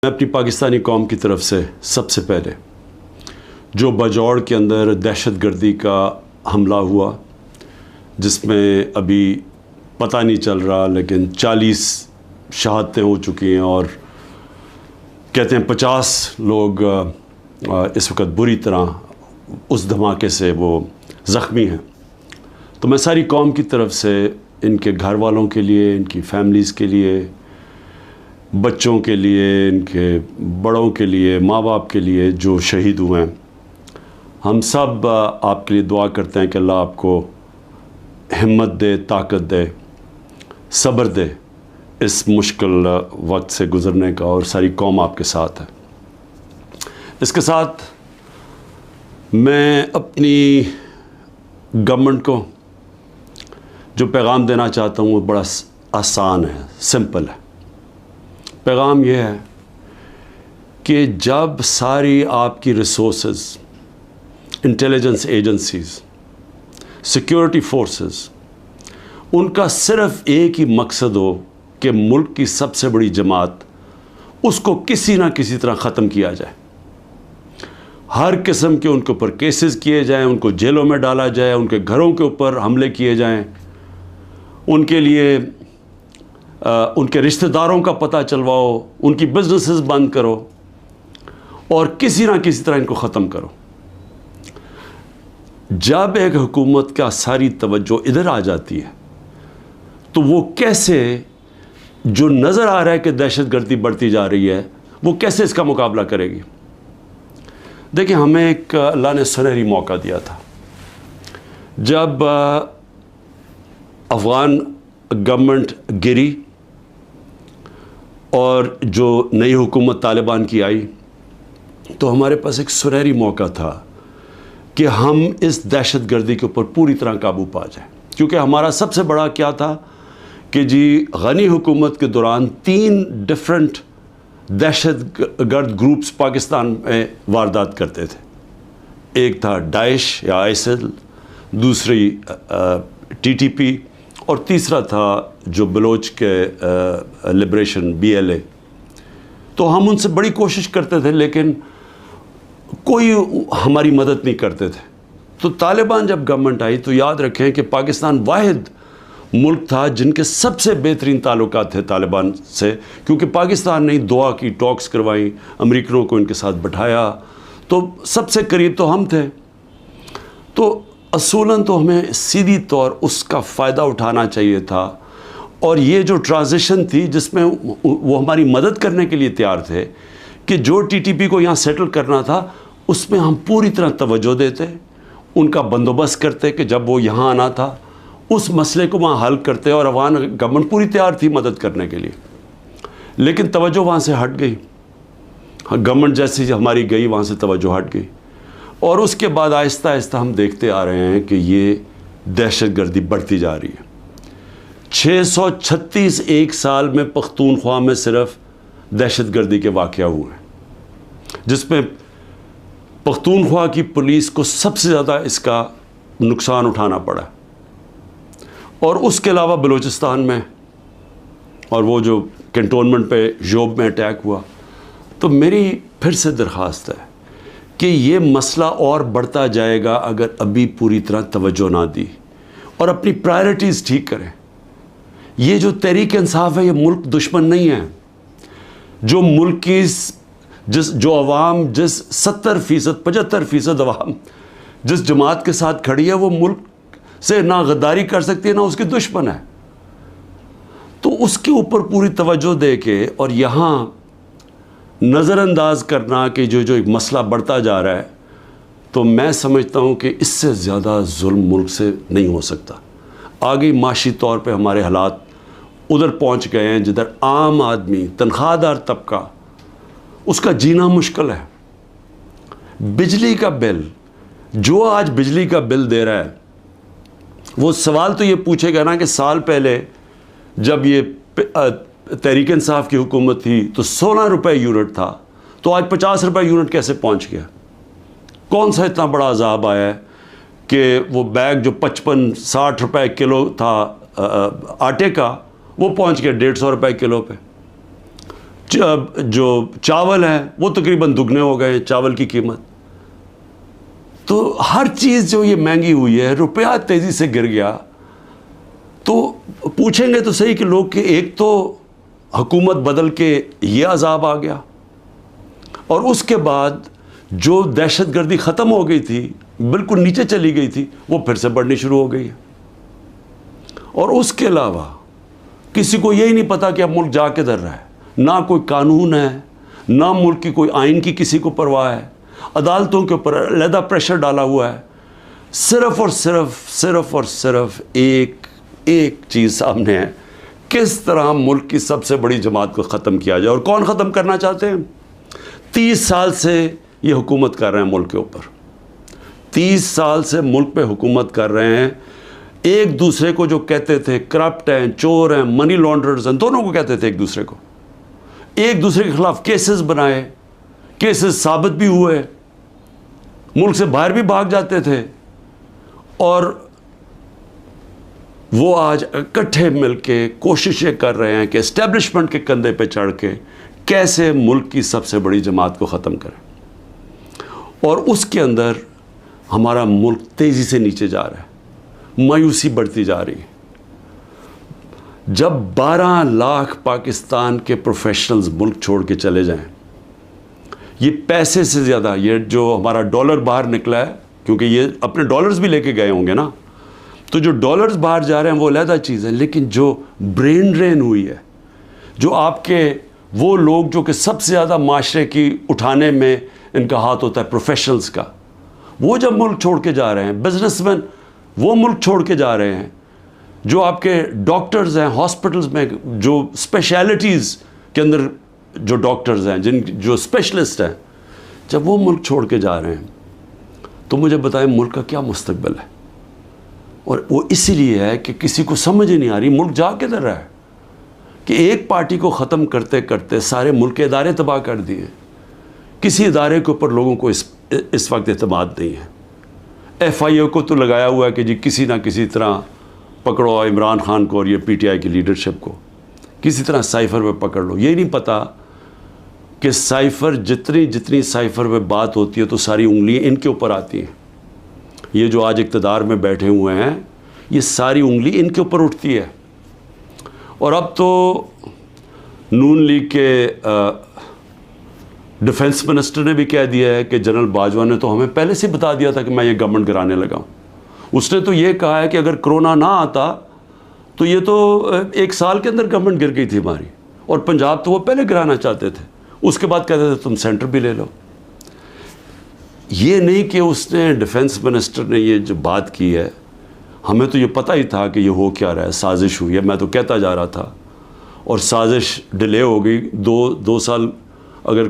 میں اپنی پاکستانی قوم کی طرف سے سب سے پہلے جو بجوڑ کے اندر دہشت گردی کا حملہ ہوا، جس میں ابھی پتہ نہیں چل رہا لیکن 40 شہادتیں ہو چکی ہیں اور کہتے ہیں 50 لوگ اس وقت بری طرح اس دھماکے سے وہ زخمی ہیں، تو میں ساری قوم کی طرف سے ان کے گھر والوں کے لیے، ان کی فیملیز کے لیے، بچوں کے لیے، ان کے بڑوں کے لیے، ماں باپ کے لیے جو شہید ہوئے ہیں، ہم سب آپ کے لیے دعا کرتے ہیں کہ اللہ آپ کو ہمت دے، طاقت دے، صبر دے اس مشکل وقت سے گزرنے کا، اور ساری قوم آپ کے ساتھ ہے۔ اس کے ساتھ میں اپنی گورنمنٹ کو جو پیغام دینا چاہتا ہوں وہ بڑا آسان ہے، سمپل ہے۔ پیغام یہ ہے کہ جب ساری آپ کی resources, intelligence agencies, security forces, ان کا صرف ایک ہی مقصد ہو کہ ملک کی سب سے بڑی جماعت اس کو کسی نہ کسی طرح ختم کیا جائے، ہر قسم کے ان کے اوپر کیسز کیے جائیں، ان کو جیلوں میں ڈالا جائے، ان کے گھروں کے اوپر حملے کیے جائیں، ان کے لیے ان کے رشتہ داروں کا پتہ چلواؤ، ان کی بزنسز بند کرو اور کسی نہ کسی طرح ان کو ختم کرو۔ جب ایک حکومت کا ساری توجہ ادھر آ جاتی ہے تو وہ کیسے، جو نظر آ رہا ہے کہ دہشت گردی بڑھتی جا رہی ہے، وہ کیسے اس کا مقابلہ کرے گی؟ دیکھیں، ہمیں ایک اللہ نے سنہری موقع دیا تھا جب افغان گورنمنٹ گری اور جو نئی حکومت طالبان کی آئی، تو ہمارے پاس ایک سنہری موقع تھا کہ ہم اس دہشت گردی کے اوپر پوری طرح قابو پا جائیں، کیونکہ ہمارا سب سے بڑا کیا تھا کہ جی غنی حکومت کے دوران 3 ڈفرینٹ دہشت گرد گروپس پاکستان میں واردات کرتے تھے۔ ایک تھا داعش یا آئیسل، دوسری ٹی ٹی پی، اور تیسرا تھا جو بلوچ کے لبریشن BLA۔ تو ہم ان سے بڑی کوشش کرتے تھے لیکن کوئی ہماری مدد نہیں کرتے تھے۔ تو طالبان جب گورنمنٹ آئی تو یاد رکھیں کہ پاکستان واحد ملک تھا جن کے سب سے بہترین تعلقات تھے طالبان سے، کیونکہ پاکستان نے دعا کی، ٹاکس کروائیں، امریکنوں کو ان کے ساتھ بٹھایا، تو سب سے قریب تو ہم تھے۔ تو اصولاً تو ہمیں سیدھی طور اس کا فائدہ اٹھانا چاہیے تھا، اور یہ جو ٹرانزیشن تھی جس میں وہ ہماری مدد کرنے کے لیے تیار تھے کہ جو ٹی ٹی پی کو یہاں سیٹل کرنا تھا اس میں ہم پوری طرح توجہ دیتے، ان کا بندوبست کرتے کہ جب وہ یہاں آنا تھا اس مسئلے کو وہاں حل کرتے، اور افغان گورنمنٹ پوری تیار تھی مدد کرنے کے لیے، لیکن توجہ وہاں سے ہٹ گئی۔ گورنمنٹ جیسی ہماری گئی وہاں سے توجہ ہٹ گئی، اور اس کے بعد آہستہ آہستہ ہم دیکھتے آ رہے ہیں کہ یہ دہشت گردی بڑھتی جا رہی ہے۔ 636 ایک سال میں پختونخوا میں صرف دہشت گردی کے واقعہ ہوئے ہیں، جس میں پختونخوا کی پولیس کو سب سے زیادہ اس کا نقصان اٹھانا پڑا، اور اس کے علاوہ بلوچستان میں، اور وہ جو کنٹونمنٹ پہ جوب میں اٹیک ہوا۔ تو میری پھر سے درخواست ہے کہ یہ مسئلہ اور بڑھتا جائے گا اگر ابھی پوری طرح توجہ نہ دی اور اپنی پرائرٹیز ٹھیک کریں۔ یہ جو تحریک انصاف ہے یہ ملک دشمن نہیں ہے۔ جو ملک کی جو عوام، جس 70%، 75% عوام جس جماعت کے ساتھ کھڑی ہے، وہ ملک سے نہ غداری کر سکتی ہے، نہ اس کی دشمن ہے۔ تو اس کے اوپر پوری توجہ دے کے، اور یہاں نظر انداز کرنا کہ جو ایک مسئلہ بڑھتا جا رہا ہے، تو میں سمجھتا ہوں کہ اس سے زیادہ ظلم ملک سے نہیں ہو سکتا۔ آگے معاشی طور پہ ہمارے حالات ادھر پہنچ گئے ہیں جدھر عام آدمی، تنخواہ دار طبقہ، اس کا جینا مشکل ہے۔ بجلی کا بل، جو آج بجلی کا بل دے رہا ہے، وہ سوال تو یہ پوچھے گا نا کہ سال پہلے جب یہ تحریک انصاف کی حکومت تھی تو 16 روپے یونٹ تھا، تو آج 50 روپے یونٹ کیسے پہنچ گیا؟ کون سا اتنا بڑا عذاب آیا ہے کہ وہ بیگ جو 55-60 روپے کلو تھا آٹے کا، وہ پہنچ گیا 150 روپے کلو پہ۔ جو چاول ہیں وہ تقریباً دگنے ہو گئے چاول کی قیمت. تو ہر چیز جو یہ مہنگی ہوئی ہے, روپیہ تیزی سے گر گیا. تو پوچھیں گے تو صحیح کہ لوگ کہ ایک تو حکومت بدل کے یہ عذاب آ گیا, اور اس کے بعد جو دہشت گردی ختم ہو گئی تھی, بالکل نیچے چلی گئی تھی, وہ پھر سے بڑھنی شروع ہو گئی ہے. اور اس کے علاوہ کسی کو یہی نہیں پتا کہ اب ملک جا کدھر رہا ہے. نہ کوئی قانون ہے, نہ ملک کی کوئی آئین کی کسی کو پرواہ ہے. عدالتوں کے اوپر علیحدہ پریشر ڈالا ہوا ہے. صرف اور صرف ایک چیز سامنے ہے, کس طرح ملک کی سب سے بڑی جماعت کو ختم کیا جائے. اور کون ختم کرنا چاہتے ہیں؟ 30 سال سے یہ حکومت کر رہے ہیں ملک کے اوپر. 30 سال سے ملک پہ حکومت کر رہے ہیں. ایک دوسرے کو جو کہتے تھے کرپٹ ہیں, چور ہیں, منی لانڈرز ہیں, دونوں کو کہتے تھے ایک دوسرے کو. ایک دوسرے کے خلاف کیسز بنائے, کیسز ثابت بھی ہوئے, ملک سے باہر بھی بھاگ جاتے تھے. اور وہ آج اکٹھے مل کے کوششیں کر رہے ہیں کہ اسٹیبلشمنٹ کے کندھے پہ چڑھ کے کیسے ملک کی سب سے بڑی جماعت کو ختم کریں. اور اس کے اندر ہمارا ملک تیزی سے نیچے جا رہا ہے, مایوسی بڑھتی جا رہی ہے. جب 12 لاکھ پاکستان کے پروفیشنلز ملک چھوڑ کے چلے جائیں, یہ پیسے سے زیادہ, یہ جو ہمارا ڈالر باہر نکلا ہے, کیونکہ یہ اپنے ڈالرز بھی لے کے گئے ہوں گے نا, تو جو ڈالرز باہر جا رہے ہیں وہ علیحدہ چیز ہے, لیکن جو برین ڈرین ہوئی ہے, جو آپ کے وہ لوگ جو کہ سب سے زیادہ معاشرے کی اٹھانے میں ان کا ہاتھ ہوتا ہے, پروفیشنلز کا, وہ جب ملک چھوڑ کے جا رہے ہیں, بزنس مین وہ ملک چھوڑ کے جا رہے ہیں, جو آپ کے ڈاکٹرز ہیں ہاسپٹلز میں, جو اسپیشلٹیز کے اندر جو ڈاکٹرز ہیں, جو اسپیشلسٹ ہیں, جب وہ ملک چھوڑ کے جا رہے ہیں, تو مجھے بتائیں ملک کا کیا مستقبل ہے. اور وہ اسی لیے ہے کہ کسی کو سمجھ ہی نہیں آ رہی ملک جا کدھر رہا ہے, کہ ایک پارٹی کو ختم کرتے کرتے سارے ملک کے ادارے تباہ کر دیے. کسی ادارے کے اوپر لوگوں کو اس وقت اعتماد نہیں ہے. ایف آئی اے کو تو لگایا ہوا ہے کہ جی کسی نہ کسی طرح پکڑو عمران خان کو اور یہ پی ٹی آئی کی لیڈرشپ کو, کسی طرح سائفر پہ پکڑ لو. یہ نہیں پتا کہ سائفر جتنی سائفر پہ بات ہوتی ہے تو ساری انگلیاں ان کے اوپر آتی ہیں. یہ جو آج اقتدار میں بیٹھے ہوئے ہیں, یہ ساری انگلی ان کے اوپر اٹھتی ہے. اور اب تو نون لیگ کے ڈیفنس منسٹر نے بھی کہہ دیا ہے کہ جنرل باجوہ نے تو ہمیں پہلے سے بتا دیا تھا کہ میں یہ گورنمنٹ گرانے لگا ہوں. اس نے تو یہ کہا ہے کہ اگر کرونا نہ آتا تو یہ تو 1 سال کے اندر گورنمنٹ گر گئی تھی ہماری, اور پنجاب تو وہ پہلے گرانا چاہتے تھے, اس کے بعد کہتے تھے تم سینٹر بھی لے لو. یہ نہیں کہ اس نے ڈیفنس منسٹر نے یہ جو بات کی ہے, ہمیں تو یہ پتہ ہی تھا کہ یہ ہو کیا رہا ہے, سازش ہوئی ہے. میں تو کہتا جا رہا تھا, اور سازش ڈیلے ہو گئی 2 سال. اگر